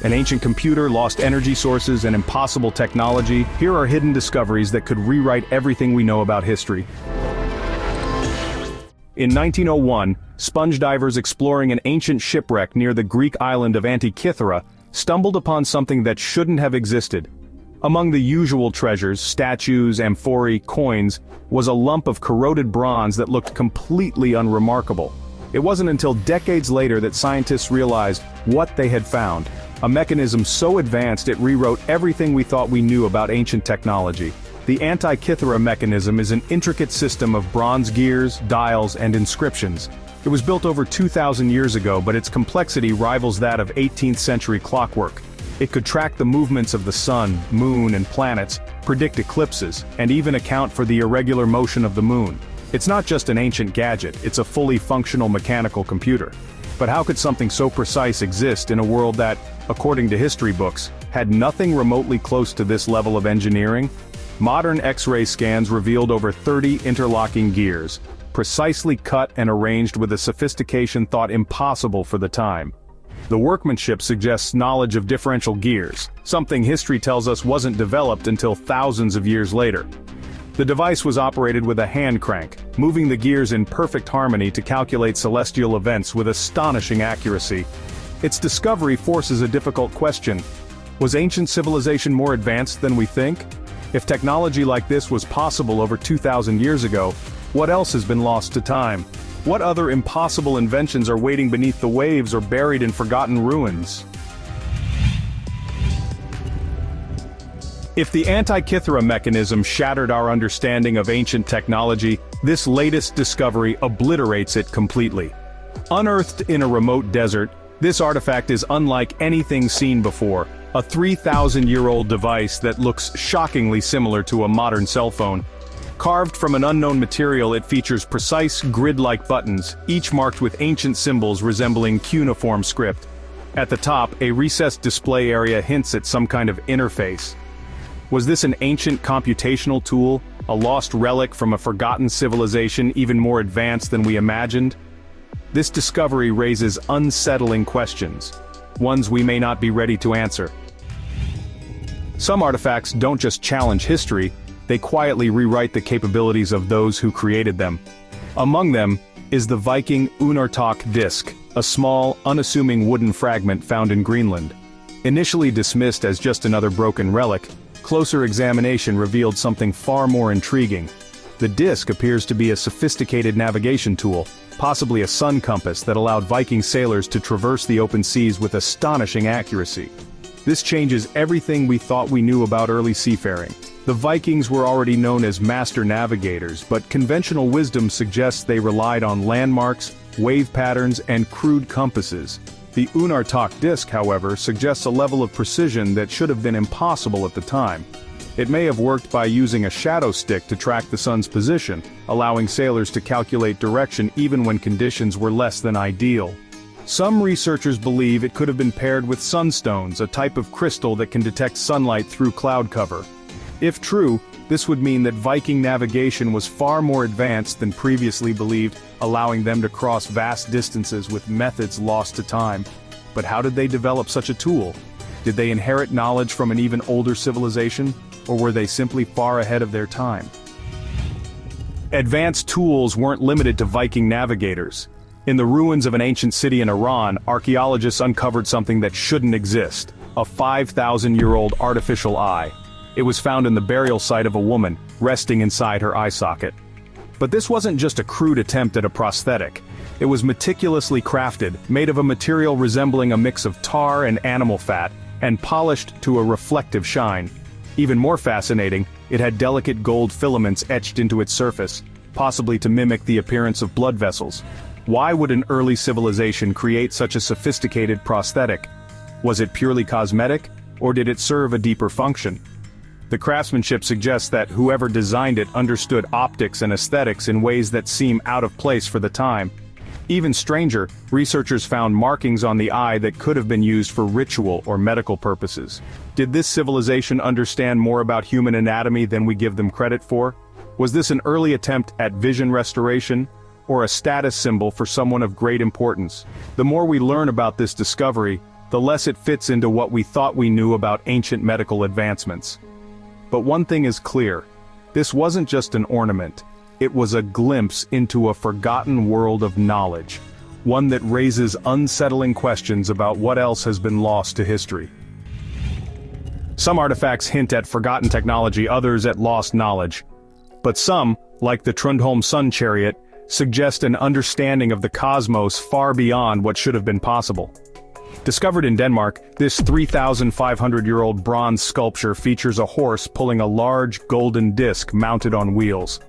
An ancient computer, lost energy sources, and impossible technology. Here are hidden discoveries that could rewrite everything we know about history. In 1901, sponge divers exploring an ancient shipwreck near the Greek island of Antithra stumbled upon something that shouldn't have existed. Among the usual treasures, statues, amphorae, coins, was a lump of corroded bronze that looked completely unremarkable. It wasn't until decades later that scientists realized what they had found, a mechanism so advanced it rewrote everything we thought we knew about ancient technology. The Antithra Mechanism is an intricate system of bronze gears, dials, and inscriptions. It was built over 2,000 years ago, but its complexity rivals that of 18th century clockwork. It could track the movements of the sun, moon, and planets, predict eclipses, and even account for the irregular motion of the moon. It's not just an ancient gadget, it's a fully functional mechanical computer. But how could something so precise exist in a world that, according to history books, had nothing remotely close to this level of engineering? Modern X-ray scans revealed over 30 interlocking gears, precisely cut and arranged with a sophistication thought impossible for the time. The workmanship suggests knowledge of differential gears, something history tells us wasn't developed until thousands of years later. The device was operated with a hand crank, moving the gears in perfect harmony to calculate celestial events with astonishing accuracy. Its discovery forces a difficult question. Was ancient civilization more advanced than we think? If technology like this was possible over 2,000 years ago, what else has been lost to time? What other impossible inventions are waiting beneath the waves or buried in forgotten ruins? If the Antithra Mechanism shattered our understanding of ancient technology, this latest discovery obliterates it completely. Unearthed in a remote desert, this artifact is unlike anything seen before, a 3,000-year-old device that looks shockingly similar to a modern cell phone. Carved from an unknown material, it features precise, grid-like buttons, each marked with ancient symbols resembling cuneiform script. At the top, a recessed display area hints at some kind of interface. Was this an ancient computational tool, a lost relic from a forgotten civilization even more advanced than we imagined? This discovery raises unsettling questions, ones we may not be ready to answer. Some artifacts don't just challenge history, they quietly rewrite the capabilities of those who created them. Among them is the Viking Navigation disc, a small, unassuming wooden fragment found in Greenland. Initially dismissed as just another broken relic, closer examination revealed something far more intriguing. The disc appears to be a sophisticated navigation tool, possibly a sun compass that allowed Viking sailors to traverse the open seas with astonishing accuracy. This changes everything we thought we knew about early seafaring. The Vikings were already known as master navigators, but conventional wisdom suggests they relied on landmarks, wave patterns, and crude compasses. The Navigation disc, however, suggests a level of precision that should have been impossible at the time. It may have worked by using a shadow stick to track the sun's position, allowing sailors to calculate direction even when conditions were less than ideal. Some researchers believe it could have been paired with sunstones, a type of crystal that can detect sunlight through cloud cover. If true, this would mean that Viking navigation was far more advanced than previously believed, allowing them to cross vast distances with methods lost to time. But how did they develop such a tool? Did they inherit knowledge from an even older civilization, or were they simply far ahead of their time? Advanced tools weren't limited to Viking navigators. In the ruins of an ancient city in Iran, archaeologists uncovered something that shouldn't exist, a 5,000-year-old artificial eye. It was found in the burial site of a woman, resting inside her eye socket. But this wasn't just a crude attempt at a prosthetic. It was meticulously crafted, made of a material resembling a mix of tar and animal fat, and polished to a reflective shine. Even more fascinating, it had delicate gold filaments etched into its surface, possibly to mimic the appearance of blood vessels. Why would an early civilization create such a sophisticated prosthetic? Was it purely cosmetic, or did it serve a deeper function? The craftsmanship suggests that whoever designed it understood optics and aesthetics in ways that seem out of place for the time. Even stranger, researchers found markings on the eye that could have been used for ritual or medical purposes. Did this civilization understand more about human anatomy than we give them credit for? Was this an early attempt at vision restoration, or a status symbol for someone of great importance? The more we learn about this discovery, the less it fits into what we thought we knew about ancient medical advancements. But one thing is clear. This wasn't just an ornament. It was a glimpse into a forgotten world of knowledge, one that raises unsettling questions about what else has been lost to history. Some artifacts hint at forgotten technology, others at lost knowledge. But some, like the Trundholm Sun Chariot, suggest an understanding of the cosmos far beyond what should have been possible. Discovered in Denmark, this 3,500-year-old bronze sculpture features a horse pulling a large golden disc mounted on wheels.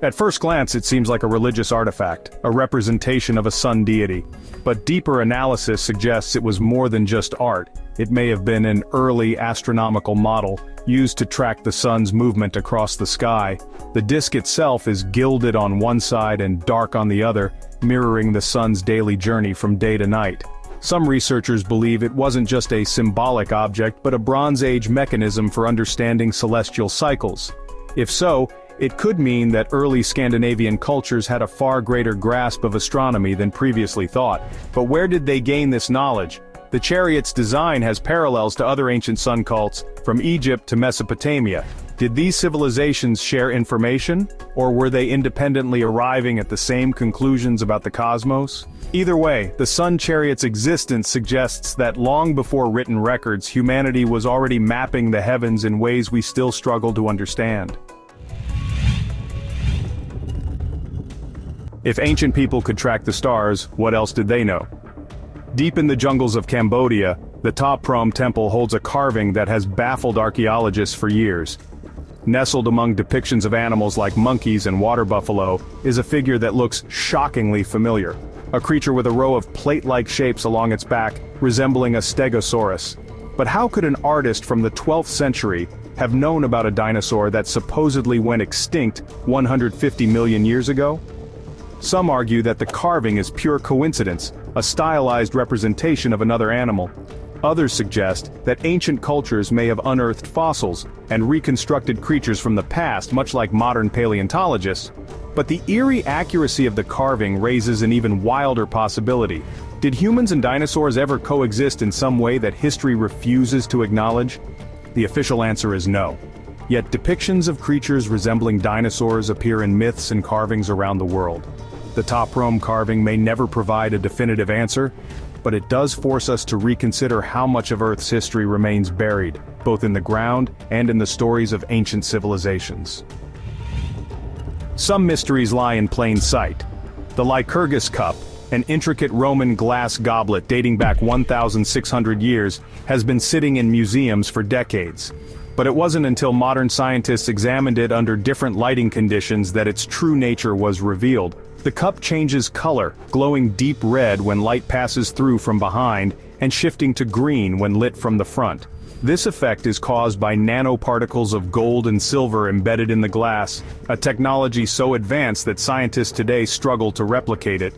At first glance, it seems like a religious artifact, a representation of a sun deity. But deeper analysis suggests it was more than just art. It may have been an early astronomical model, used to track the sun's movement across the sky. The disc itself is gilded on one side and dark on the other, mirroring the sun's daily journey from day to night. Some researchers believe it wasn't just a symbolic object but a Bronze Age mechanism for understanding celestial cycles. If so, it could mean that early Scandinavian cultures had a far greater grasp of astronomy than previously thought. But where did they gain this knowledge? The chariot's design has parallels to other ancient sun cults, from Egypt to Mesopotamia. Did these civilizations share information, or were they independently arriving at the same conclusions about the cosmos? Either way, the sun chariot's existence suggests that long before written records, humanity was already mapping the heavens in ways we still struggle to understand. If ancient people could track the stars, what else did they know? Deep in the jungles of Cambodia, the Ta Prohm Temple holds a carving that has baffled archaeologists for years. Nestled among depictions of animals like monkeys and water buffalo is a figure that looks shockingly familiar. A creature with a row of plate-like shapes along its back, resembling a stegosaurus. But how could an artist from the 12th century have known about a dinosaur that supposedly went extinct 150 million years ago? Some argue that the carving is pure coincidence, a stylized representation of another animal. Others suggest that ancient cultures may have unearthed fossils and reconstructed creatures from the past, much like modern paleontologists. But the eerie accuracy of the carving raises an even wilder possibility. Did humans and dinosaurs ever coexist in some way that history refuses to acknowledge? The official answer is no. Yet depictions of creatures resembling dinosaurs appear in myths and carvings around the world. The Ta Prohm carving may never provide a definitive answer, but it does force us to reconsider how much of Earth's history remains buried, both in the ground and in the stories of ancient civilizations. Some mysteries lie in plain sight. The Lyerus Cup, an intricate Roman glass goblet dating back 1,600 years, has been sitting in museums for decades. But it wasn't until modern scientists examined it under different lighting conditions that its true nature was revealed. The cup changes color, glowing deep red when light passes through from behind, and shifting to green when lit from the front. This effect is caused by nanoparticles of gold and silver embedded in the glass, a technology so advanced that scientists today struggle to replicate it.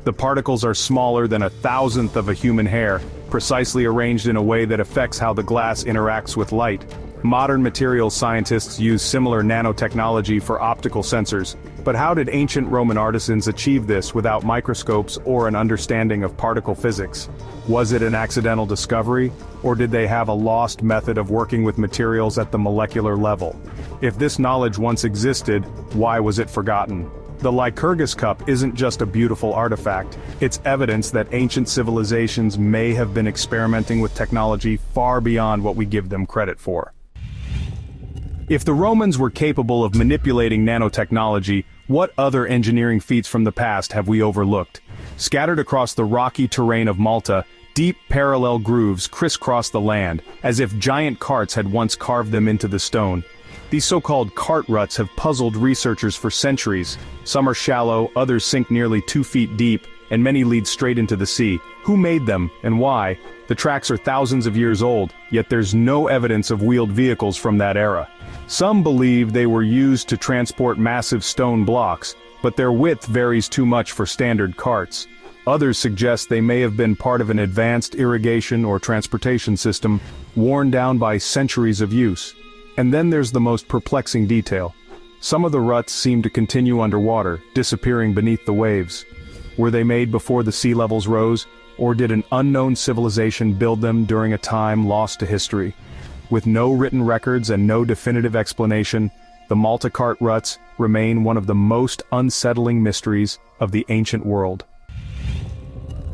The particles are smaller than 1,000th of a human hair, precisely arranged in a way that affects how the glass interacts with light. Modern materials scientists use similar nanotechnology for optical sensors, but how did ancient Roman artisans achieve this without microscopes or an understanding of particle physics? Was it an accidental discovery, or did they have a lost method of working with materials at the molecular level? If this knowledge once existed, why was it forgotten? The Lyerus Cup isn't just a beautiful artifact, it's evidence that ancient civilizations may have been experimenting with technology far beyond what we give them credit for. If the Romans were capable of manipulating nanotechnology, what other engineering feats from the past have we overlooked? Scattered across the rocky terrain of Malta, deep parallel grooves crisscross the land, as if giant carts had once carved them into the stone. These so-called cart ruts have puzzled researchers for centuries. Some are shallow, others sink nearly 2 feet deep, and many lead straight into the sea. Who made them, and why? The tracks are thousands of years old, yet there's no evidence of wheeled vehicles from that era. Some believe they were used to transport massive stone blocks, but their width varies too much for standard carts. Others suggest they may have been part of an advanced irrigation or transportation system, worn down by centuries of use. And then there's the most perplexing detail. Some of the ruts seem to continue underwater, disappearing beneath the waves. Were they made before the sea levels rose, Or did an unknown civilization build them during a time lost to history? With no written records and no definitive explanation, the Maltart Ruts remain one of the most unsettling mysteries of the ancient world.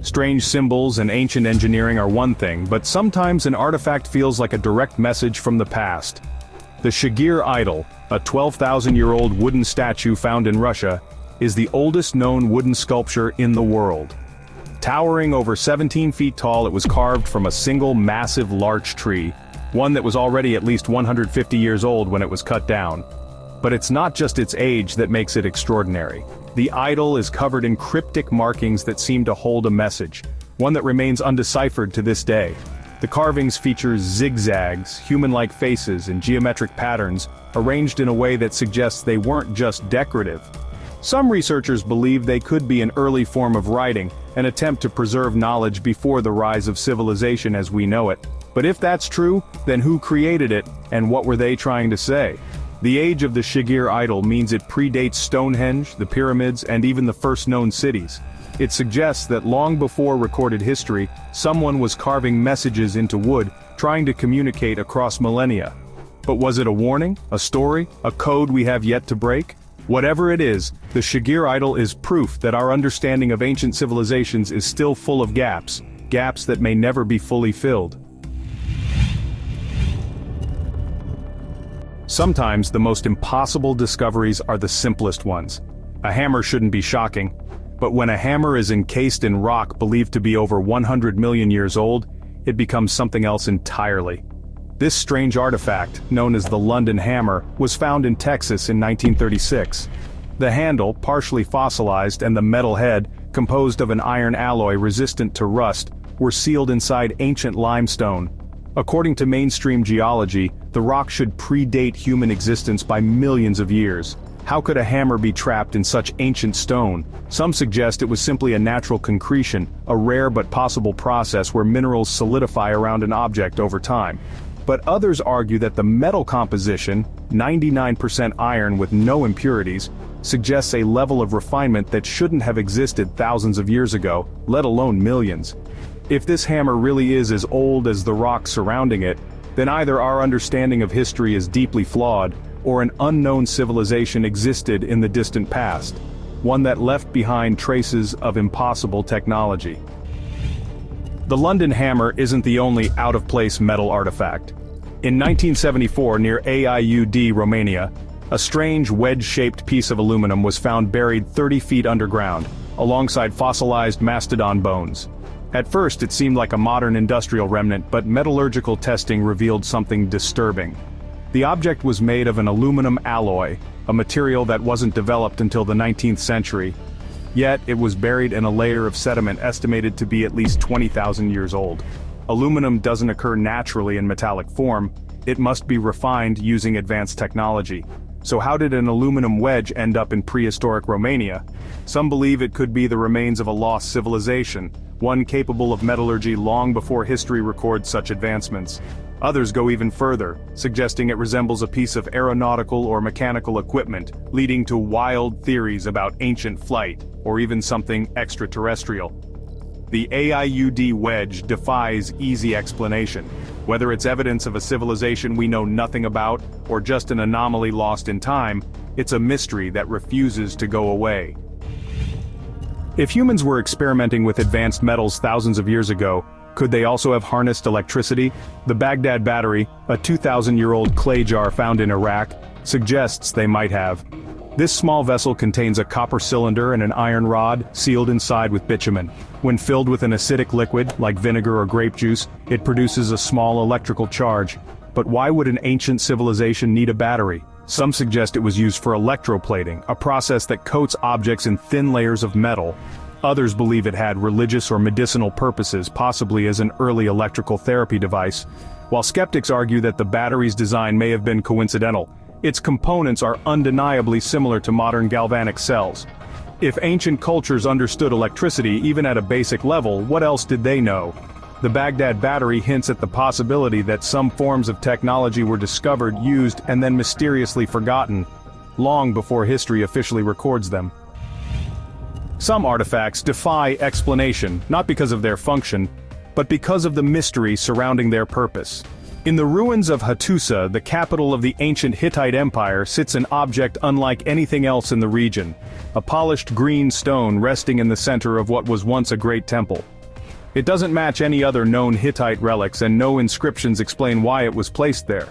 Strange symbols and ancient engineering are one thing, but sometimes an artifact feels like a direct message from the past. The Shagir Idol, a 12,000-year-old wooden statue found in Russia, is the oldest known wooden sculpture in the world. Towering over 17 feet tall, it was carved from a single massive larch tree, one that was already at least 150 years old when it was cut down. But it's not just its age that makes it extraordinary. The idol is covered in cryptic markings that seem to hold a message, one that remains undeciphered to this day. The carvings feature zigzags, human-like faces, and geometric patterns, arranged in a way that suggests they weren't just decorative. Some researchers believe they could be an early form of writing, an attempt to preserve knowledge before the rise of civilization as we know it. But if that's true, then who created it, and what were they trying to say? The age of the Shagir Idol means it predates Stonehenge, the pyramids, and even the first known cities. It suggests that long before recorded history, someone was carving messages into wood, trying to communicate across millennia. But was it a warning, a story, a code we have yet to break? Whatever it is, the Shagir Idol is proof that our understanding of ancient civilizations is still full of gaps that may never be fully filled. Sometimes the most impossible discoveries are the simplest ones. A hammer shouldn't be shocking, but when a hammer is encased in rock believed to be over 100 million years old, it becomes something else entirely. This strange artifact, known as the London Hammer, was found in Texas in 1936. The handle, partially fossilized, and the metal head, composed of an iron alloy resistant to rust, were sealed inside ancient limestone. According to mainstream geology, the rock should predate human existence by millions of years. How could a hammer be trapped in such ancient stone? Some suggest it was simply a natural concretion, a rare but possible process where minerals solidify around an object over time. But others argue that the metal composition, 99% iron with no impurities, suggests a level of refinement that shouldn't have existed thousands of years ago, let alone millions. If this hammer really is as old as the rock surrounding it, then either our understanding of history is deeply flawed, or an unknown civilization existed in the distant past, one that left behind traces of impossible technology. The London Hammer isn't the only out-of-place metal artifact. In 1974 near AIUD, Romania, a strange wedge-shaped piece of aluminum was found buried 30 feet underground, alongside fossilized mastodon bones. At first it seemed like a modern industrial remnant, but metallurgical testing revealed something disturbing. The object was made of an aluminum alloy, a material that wasn't developed until the 19th century. Yet it was buried in a layer of sediment estimated to be at least 20,000 years old. Aluminum doesn't occur naturally in metallic form, it must be refined using advanced technology. So how did an aluminum wedge end up in prehistoric Romania? Some believe it could be the remains of a lost civilization, one capable of metallurgy long before history records such advancements. Others go even further, suggesting it resembles a piece of aeronautical or mechanical equipment, leading to wild theories about ancient flight, or even something extraterrestrial. The AIUD Wedge defies easy explanation. Whether it's evidence of a civilization we know nothing about, or just an anomaly lost in time, it's a mystery that refuses to go away. If humans were experimenting with advanced metals thousands of years ago, could they also have harnessed electricity? The Baghdad Battery, a 2,000-year-old clay jar found in Iraq, suggests they might have. This small vessel contains a copper cylinder and an iron rod, sealed inside with bitumen. When filled with an acidic liquid, like vinegar or grape juice, it produces a small electrical charge. But why would an ancient civilization need a battery? Some suggest it was used for electroplating, a process that coats objects in thin layers of metal. Others believe it had religious or medicinal purposes, possibly as an early electrical therapy device. While skeptics argue that the battery's design may have been coincidental, its components are undeniably similar to modern galvanic cells. If ancient cultures understood electricity even at a basic level, what else did they know? The Baghdad Battery hints at the possibility that some forms of technology were discovered, used, and then mysteriously forgotten, long before history officially records them. Some artifacts defy explanation, not because of their function, but because of the mystery surrounding their purpose. In the ruins of Hattusa, the capital of the ancient Hittite Empire, sits an object unlike anything else in the region, a polished green stone resting in the center of what was once a great temple. It doesn't match any other known Hittite relics, and no inscriptions explain why it was placed there.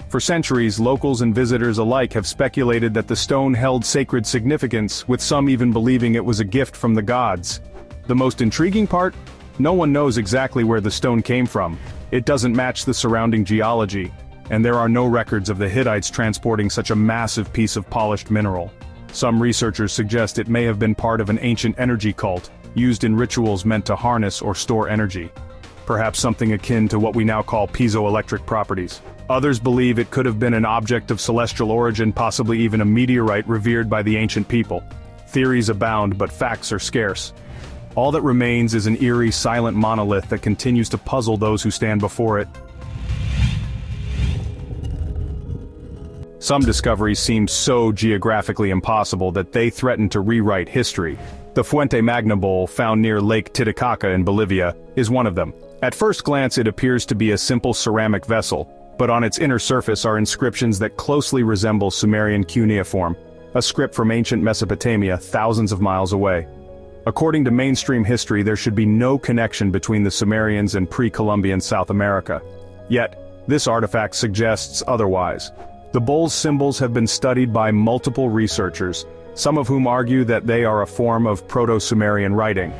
For centuries, locals and visitors alike have speculated that the stone held sacred significance, with some even believing it was a gift from the gods. The most intriguing part? No one knows exactly where the stone came from. It doesn't match the surrounding geology, and there are no records of the Hittites transporting such a massive piece of polished mineral. Some researchers suggest it may have been part of an ancient energy cult, used in rituals meant to harness or store energy. Perhaps something akin to what we now call piezoelectric properties. Others believe it could have been an object of celestial origin, possibly even a meteorite revered by the ancient people. Theories abound, but facts are scarce. All that remains is an eerie, silent monolith that continues to puzzle those who stand before it. Some discoveries seem so geographically impossible that they threaten to rewrite history. The Fuente Magnabol, found near Lake Titicaca in Bolivia, is one of them. At first glance it appears to be a simple ceramic vessel, but on its inner surface are inscriptions that closely resemble Sumerian cuneiform, a script from ancient Mesopotamia thousands of miles away. According to mainstream history, there should be no connection between the Sumerians and pre-Columbian South America. Yet, this artifact suggests otherwise. The bowl's symbols have been studied by multiple researchers, some of whom argue that they are a form of Proto-Sumerian writing.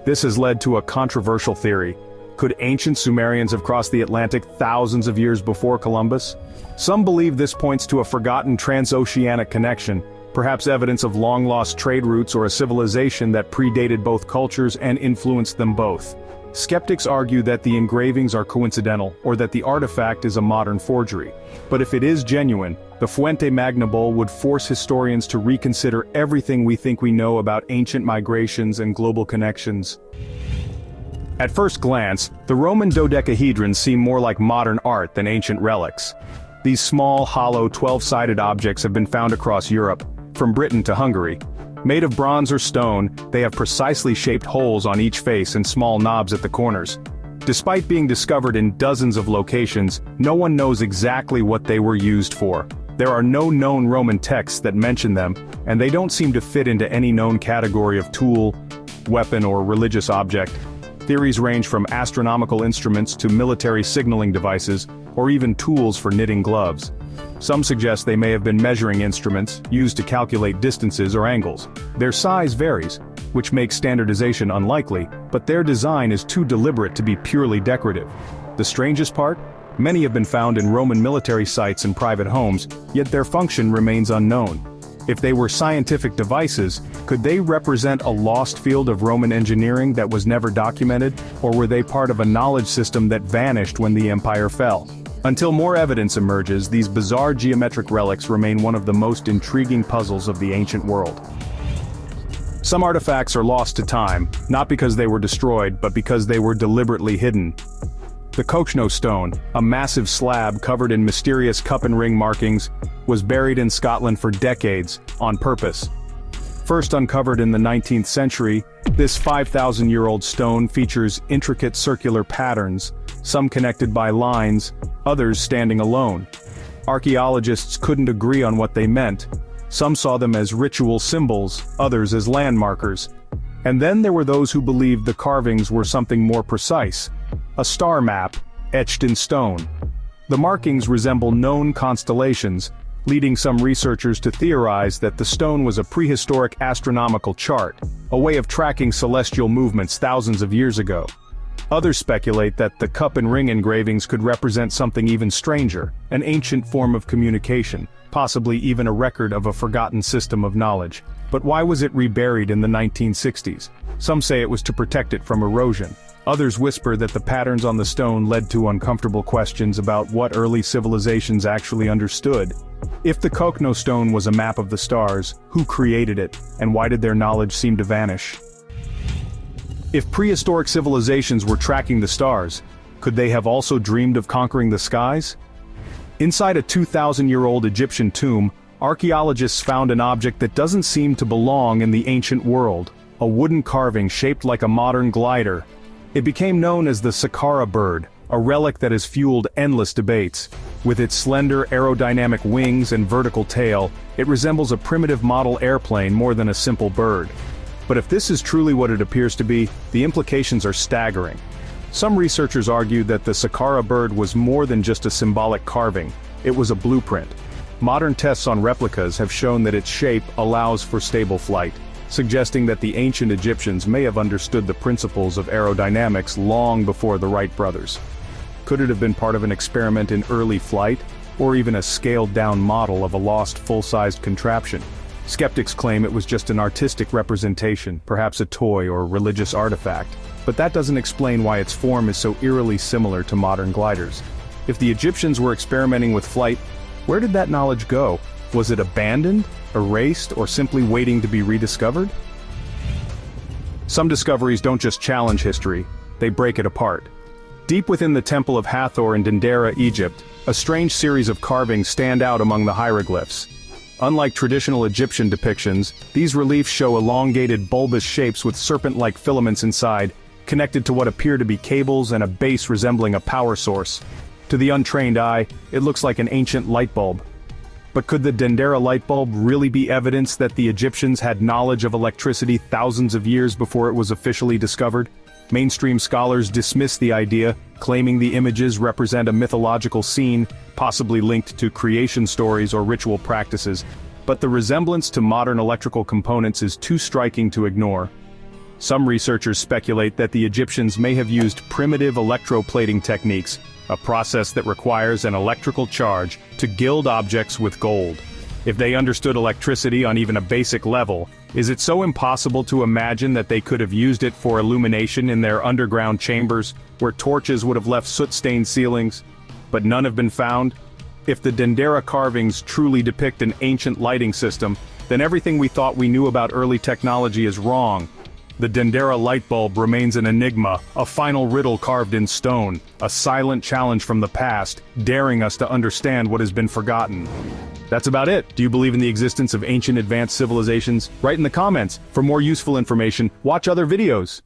This has led to a controversial theory. Could ancient Sumerians have crossed the Atlantic thousands of years before Columbus? Some believe this points to a forgotten transoceanic connection, perhaps evidence of long-lost trade routes or a civilization that predated both cultures and influenced them both. Skeptics argue that the engravings are coincidental, or that the artifact is a modern forgery. But if it is genuine, the Fuente Magnabol would force historians to reconsider everything we think we know about ancient migrations and global connections. At first glance, the Roman dodecahedrons seem more like modern art than ancient relics. These small, hollow, 12-sided objects have been found across Europe, from Britain to Hungary. Made of bronze or stone, they have precisely shaped holes on each face and small knobs at the corners. Despite being discovered in dozens of locations, no one knows exactly what they were used for. There are no known Roman texts that mention them, and they don't seem to fit into any known category of tool, weapon, or religious object. Theories range from astronomical instruments to military signaling devices, or even tools for knitting gloves. Some suggest they may have been measuring instruments, used to calculate distances or angles. Their size varies, which makes standardization unlikely, but their design is too deliberate to be purely decorative. The strangest part? Many have been found in Roman military sites and private homes, yet their function remains unknown. If they were scientific devices, could they represent a lost field of Roman engineering that was never documented, or were they part of a knowledge system that vanished when the empire fell? Until more evidence emerges, these bizarre geometric relics remain one of the most intriguing puzzles of the ancient world. Some artifacts are lost to time, not because they were destroyed, but because they were deliberately hidden. The Coochno Stone, a massive slab covered in mysterious cup and ring markings, was buried in Scotland for decades, on purpose. First uncovered in the 19th century, this 5,000-year-old stone features intricate circular patterns, some connected by lines, others standing alone. Archaeologists couldn't agree on what they meant. Some saw them as ritual symbols, others as landmarkers. And then there were those who believed the carvings were something more precise, a star map, etched in stone. The markings resemble known constellations, leading some researchers to theorize that the stone was a prehistoric astronomical chart, a way of tracking celestial movements thousands of years ago. Others speculate that the cup and ring engravings could represent something even stranger, an ancient form of communication, possibly even a record of a forgotten system of knowledge. But why was it reburied in the 1960s? Some say it was to protect it from erosion. Others whisper that the patterns on the stone led to uncomfortable questions about what early civilizations actually understood. If the Coochno Stone was a map of the stars, who created it, and why did their knowledge seem to vanish? If prehistoric civilizations were tracking the stars, could they have also dreamed of conquering the skies? Inside a 2,000-year-old Egyptian tomb, archaeologists found an object that doesn't seem to belong in the ancient world, a wooden carving shaped like a modern glider. It became known as the Sakara Bird, a relic that has fueled endless debates. With its slender aerodynamic wings and vertical tail, it resembles a primitive model airplane more than a simple bird. But if this is truly what it appears to be, the implications are staggering. Some researchers argue that the Sakara Bird was more than just a symbolic carving, it was a blueprint. Modern tests on replicas have shown that its shape allows for stable flight, suggesting that the ancient Egyptians may have understood the principles of aerodynamics long before the Wright brothers. Could it have been part of an experiment in early flight, or even a scaled-down model of a lost full-sized contraption? Skeptics claim it was just an artistic representation, perhaps a toy or religious artifact, but that doesn't explain why its form is so eerily similar to modern gliders. If the Egyptians were experimenting with flight, where did that knowledge go? Was it abandoned, erased, or simply waiting to be rediscovered? Some discoveries don't just challenge history, they break it apart. Deep within the Temple of Hathor in Dendera, Egypt, a strange series of carvings stand out among the hieroglyphs. Unlike traditional Egyptian depictions, these reliefs show elongated bulbous shapes with serpent-like filaments inside, connected to what appear to be cables and a base resembling a power source. To the untrained eye, it looks like an ancient light bulb. But could the Dendera light bulb really be evidence that the Egyptians had knowledge of electricity thousands of years before it was officially discovered? Mainstream scholars dismiss the idea, claiming the images represent a mythological scene, possibly linked to creation stories or ritual practices, but the resemblance to modern electrical components is too striking to ignore. Some researchers speculate that the Egyptians may have used primitive electroplating techniques, a process that requires an electrical charge to gild objects with gold. If they understood electricity on even a basic level, is it so impossible to imagine that they could have used it for illumination in their underground chambers, where torches would have left soot-stained ceilings? But none have been found? If the Dendera carvings truly depict an ancient lighting system, then everything we thought we knew about early technology is wrong. The Dendera light bulb remains an enigma, a final riddle carved in stone, a silent challenge from the past, daring us to understand what has been forgotten. That's about it. Do you believe in the existence of ancient advanced civilizations? Write in the comments. For more useful information, watch other videos.